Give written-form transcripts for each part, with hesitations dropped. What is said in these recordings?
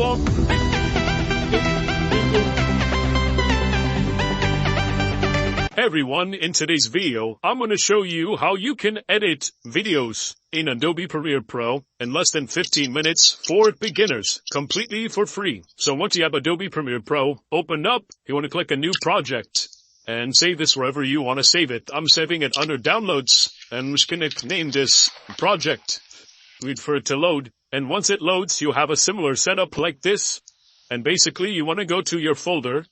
on. Hey everyone, in today's video, I'm going to show you how you can edit videos in Adobe Premiere Pro in less than 15 minutes for beginners, completely for free. So once you have Adobe Premiere Pro, open up, you want to click a new project and save this wherever you want to save it. I'm saving it under downloads and I'm just going to name this project. Wait for it to load. And once it loads, you have a similar setup like this. And basically you want to go to your folder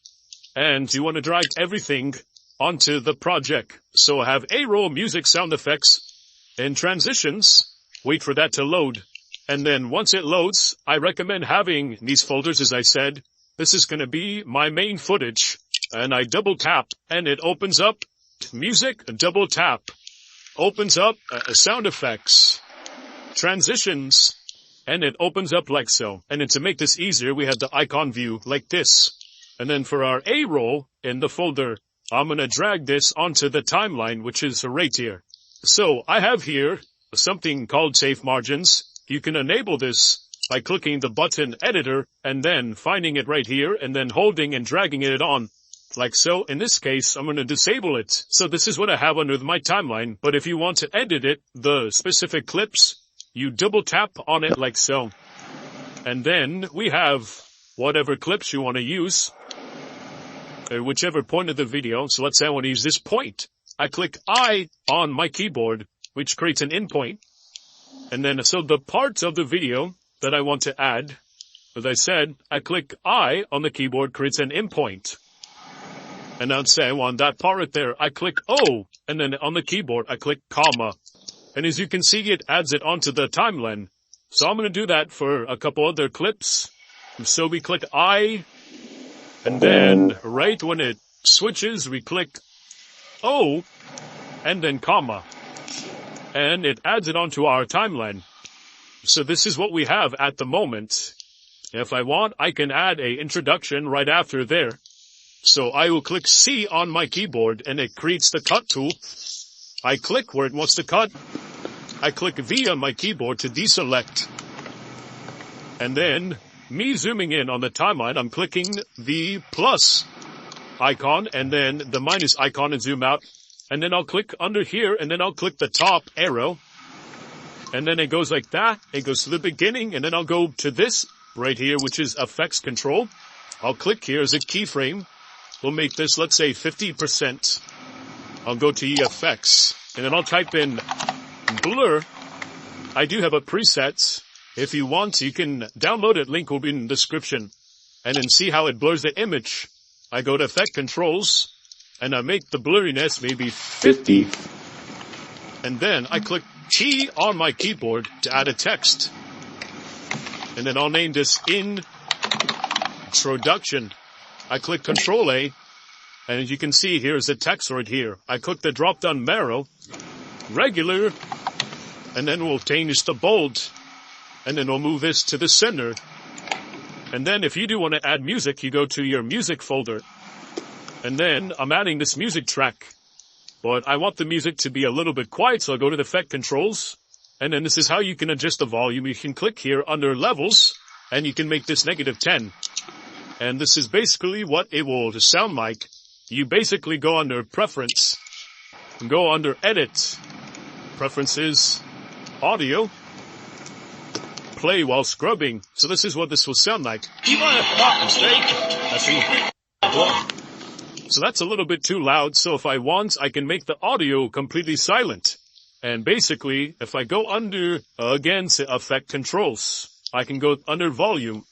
and you want to drag everything onto the project. So I have A-roll, music, sound effects, and transitions. Wait for that to load. And then once it loads, I recommend having these folders, as I said. This is going to be my main footage. And I double tap and it opens up music, double tap. Opens up sound effects, transitions, and it opens up like so. And then to make this easier, we have the icon view like this. And then for our A-roll in the folder, I'm going to drag this onto the timeline, which is right here. So I have here something called safe margins. You can enable this by clicking the button editor and then finding it right here and then holding and dragging it on like so. In this case, I'm going to disable it. So this is what I have under my timeline. But if you want to edit it, the specific clips, you double tap on it like so. And then we have whatever clips you want to use. Whichever point of the video. So let's say I want to use this point. I click I on my keyboard, which creates an in point. And then, so the parts of the video that I want to add, as I said, I click I on the keyboard, creates an in point. And I'd say I want that part right there. I click O, and then on the keyboard, I click comma. And as you can see, it adds it onto the timeline. So I'm going to do that for a couple other clips. So we click I, and then right when it switches, we click O and then comma. And it adds it onto our timeline. So this is what we have at the moment. If I want, I can add a introduction right after there. So I will click C on my keyboard and it creates the cut tool. I click where it wants to cut. I click V on my keyboard to deselect. And then me zooming in on the timeline, I'm clicking the plus icon and then the minus icon and zoom out. And then I'll click under here and then I'll click the top arrow. And then it goes like that. It goes to the beginning and then I'll go to this right here, which is effects control. I'll click here as a keyframe. We'll make this, let's say 50%. I'll go to effects and then I'll type in blur. I do have a preset. If you want, you can download it. Link will be in the description. And then see how it blurs the image. I go to effect controls and I make the blurriness maybe 50. And then I click T on my keyboard to add a text. And then I'll name this introduction. I click Control A. And as you can see, here's the text right here. I click the drop down arrow, regular, and then we'll change the bold. And then we'll move this to the center. And then if you do want to add music, you go to your music folder. And then I'm adding this music track. But I want the music to be a little bit quiet, so I'll go to the effect controls. And then this is how you can adjust the volume. You can click here under levels, and you can make this -10. And this is basically what it will sound like. You basically go under preference, and go under edit, preferences, audio, play while scrubbing. So this is what this will sound like. So that's a little bit too loud. So if I want, I can make the audio completely silent. And basically, if I go under, again, to effect controls, I can go under volume.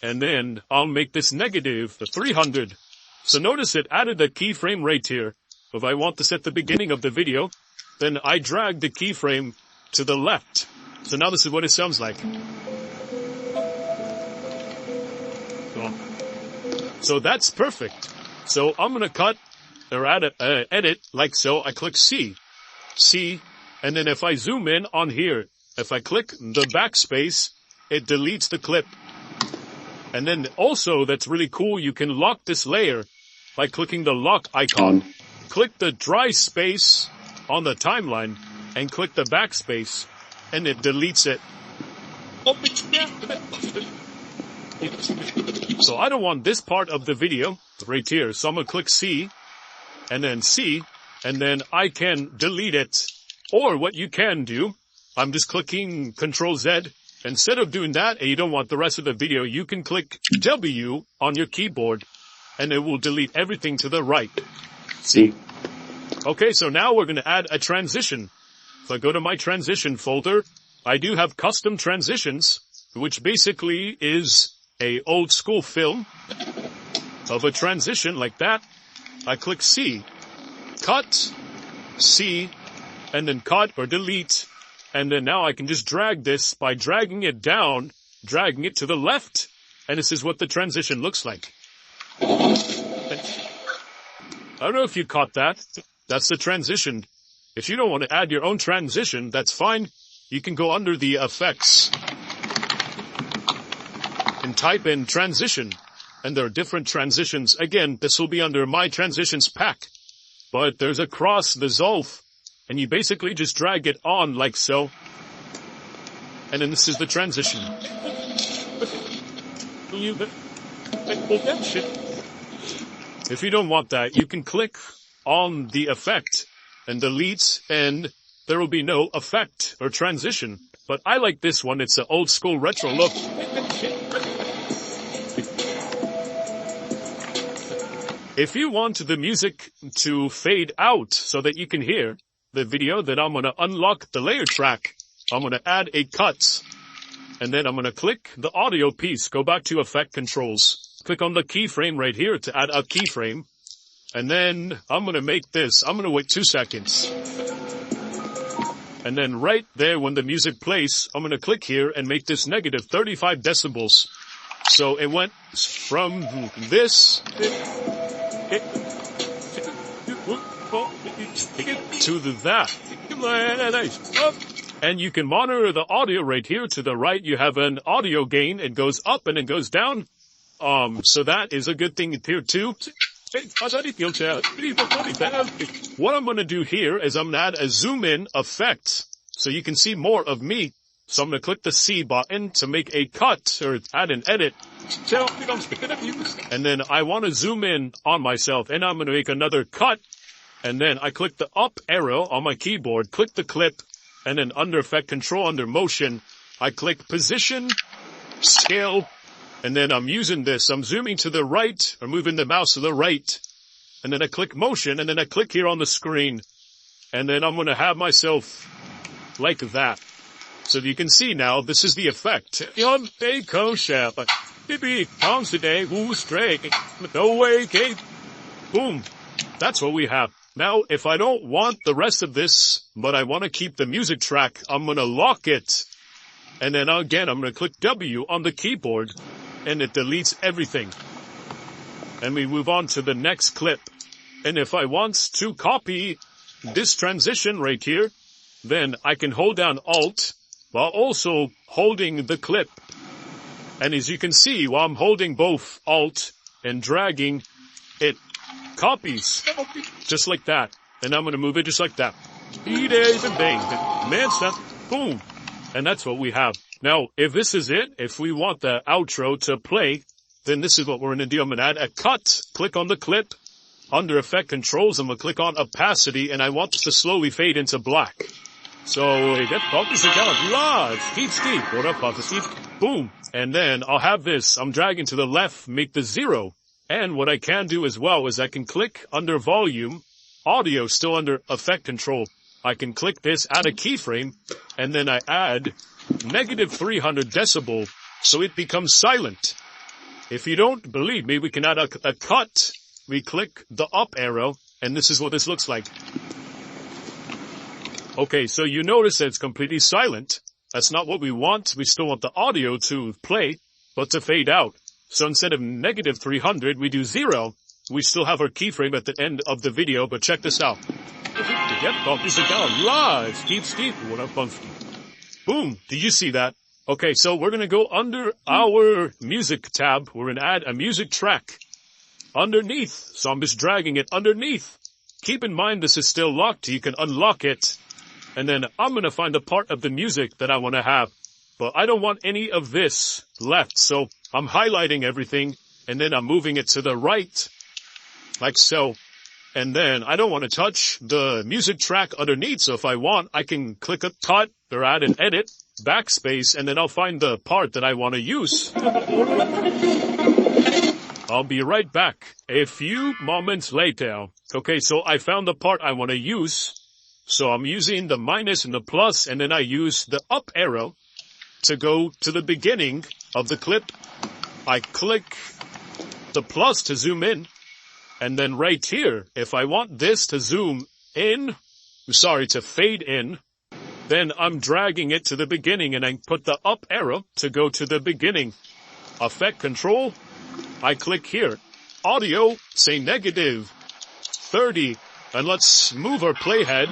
And then I'll make this -300. So notice it added a keyframe right here. If I want this at the beginning of the video, then I drag the keyframe to the left. So now this is what it sounds like. So that's perfect. So I'm going to cut or add edit like so. I click C. And then if I zoom in on here, if I click the backspace, it deletes the clip. And then also that's really cool. You can lock this layer by clicking the lock icon. Click the dry space on the timeline and click the backspace and it deletes it. So I don't want this part of the video right here. So I'm going to click C and then C, and then I can delete it. Or what you can do, I'm just clicking Control Z. Instead of doing that and you don't want the rest of the video, you can click W on your keyboard and it will delete everything to the right. See? Okay, so now we're going to add a transition. If I go to my transition folder, I do have custom transitions, which basically is a old school film of a transition like that. I click C, cut, C, and then cut or delete. And then now I can just drag this by dragging it down, dragging it to the left. And this is what the transition looks like. I don't know if you caught that. That's the transition. If you don't want to add your own transition, that's fine. You can go under the effects and type in transition. And there are different transitions. Again, this will be under my transitions pack. But there's a cross dissolve. And you basically just drag it on like so. And then this is the transition. If you don't want that, you can click on the effect and delete, and there will be no effect or transition. But I like this one. It's an old school retro look. If you want the music to fade out so that you can hear the video, then I'm going to unlock the layer track. I'm going to add a cut. And then I'm going to click the audio piece. Go back to effect controls. Click on the keyframe right here to add a keyframe. And then I'm going to make this. I'm going to wait 2 seconds. And then right there when the music plays, I'm going to click here and make this negative 35 decibels. So it went from this to that. And you can monitor the audio right here to the right. You have an audio gain. It goes up and it goes down. So that is a good thing here too. What I'm going to do here is I'm going to add a zoom in effect so you can see more of me. So I'm going to click the C button to make a cut or add an edit. And then I want to zoom in on myself and I'm going to make another cut. And then I click the up arrow on my keyboard, click the clip, and then under effect control, under motion, I click position, scale, and then I'm using this. I'm zooming to the right or moving the mouse to the right. And then I click motion and then I click here on the screen. And then I'm going to have myself like that. So you can see now, this is the effect. Boom. That's what we have. Now, if I don't want the rest of this, but I want to keep the music track, I'm going to lock it. And then again, I'm going to click W on the keyboard and it deletes everything. And we move on to the next clip. And if I want to copy this transition right here, then I can hold down Alt while also holding the clip. And as you can see, while I'm holding both Alt and dragging, it copies just like that. And I'm going to move it just like that. Boom. And that's what we have. Now, if this is it, if we want the outro to play, then this is what we're going to do. I'm going to add a cut, click on the clip, under effect controls, I'm going to click on opacity, and I want this to slowly fade into black. So, boom. And then I'll have this, I'm dragging to the left, make the 0. And what I can do as well is I can click under volume, audio still under effect control. I can click this, add a keyframe, and then I add negative 300 decibel, so it becomes silent. If you don't believe me, we can add a cut. We click the up arrow, and this is what this looks like. Okay, so you notice that it's completely silent. That's not what we want. We still want the audio to play, but to fade out. So instead of negative 300, we do 0. We still have our keyframe at the end of the video, but check this out. Boom. Did you see that? Okay, so we're going to go under our music tab. We're going to add a music track underneath. So I'm just dragging it underneath. Keep in mind this is still locked. You can unlock it. And then I'm going to find the part of the music that I want to have. But I don't want any of this left. So I'm highlighting everything, and then I'm moving it to the right, like so. And then I don't want to touch the music track underneath, so if I want, I can click a cut or add an edit, backspace, and then I'll find the part that I want to use. I'll be right back a few moments later. Okay, so I found the part I want to use. So I'm using the minus and the plus, and then I use the up arrow to go to the beginning of the clip. I click the plus to zoom in. And then right here, if I want this to zoom in, to fade in, then I'm dragging it to the beginning, and I put the up arrow to go to the beginning. Effect control, I click here. Audio, say negative 30. And let's move our playhead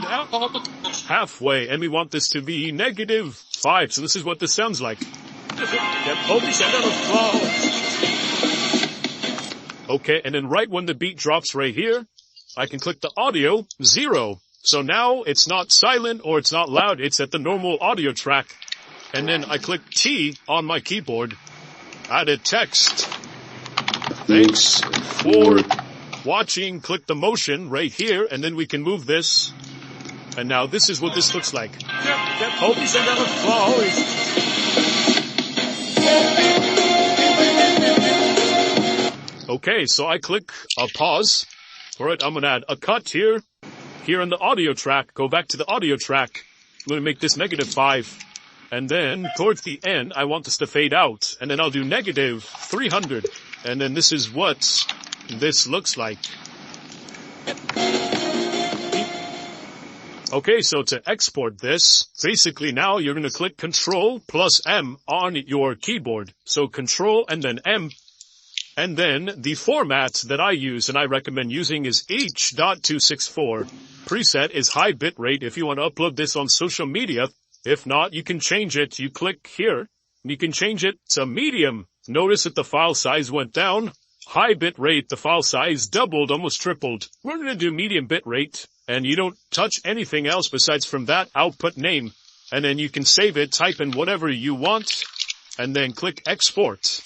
halfway, and we want this to be negative 5. So this is what this sounds like. Okay, and then right when the beat drops right here, I can click the audio 0. So now it's not silent or it's not loud, it's at the normal audio track. And then I click T on my keyboard. Added text. Thanks for watching. Click the motion right here, and then we can move this. And now this is what this looks like. Okay, so I click a pause. Alright, I'm gonna add a cut here. Here in the audio track, go back to the audio track. I'm gonna make this negative 5. And then, towards the end, I want this to fade out. And then I'll do negative 300. And then this is what this looks like. Okay, so to export this, basically now you're gonna click Control plus M on your keyboard. So Control and then M. And then the format that I use and I recommend using is H.264. Preset is high bitrate if you want to upload this on social media. If not, you can change it. You click here. You can change it to medium. Notice that the file size went down. High bitrate, the file size doubled, almost tripled. We're going to do medium bitrate, and you don't touch anything else besides from that output name. And then you can save it, type in whatever you want, and then click export.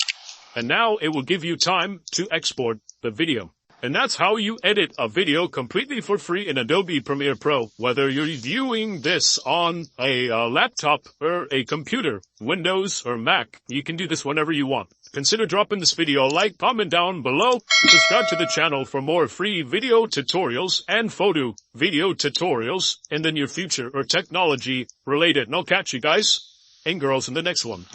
And now it will give you time to export the video. And that's how you edit a video completely for free in Adobe Premiere Pro. Whether you're viewing this on a laptop or a computer, Windows or Mac, you can do this whenever you want. Consider dropping this video a like, comment down below, subscribe to the channel for more free video tutorials and photo video tutorials in the near future or technology related. And I'll catch you guys and girls in the next one.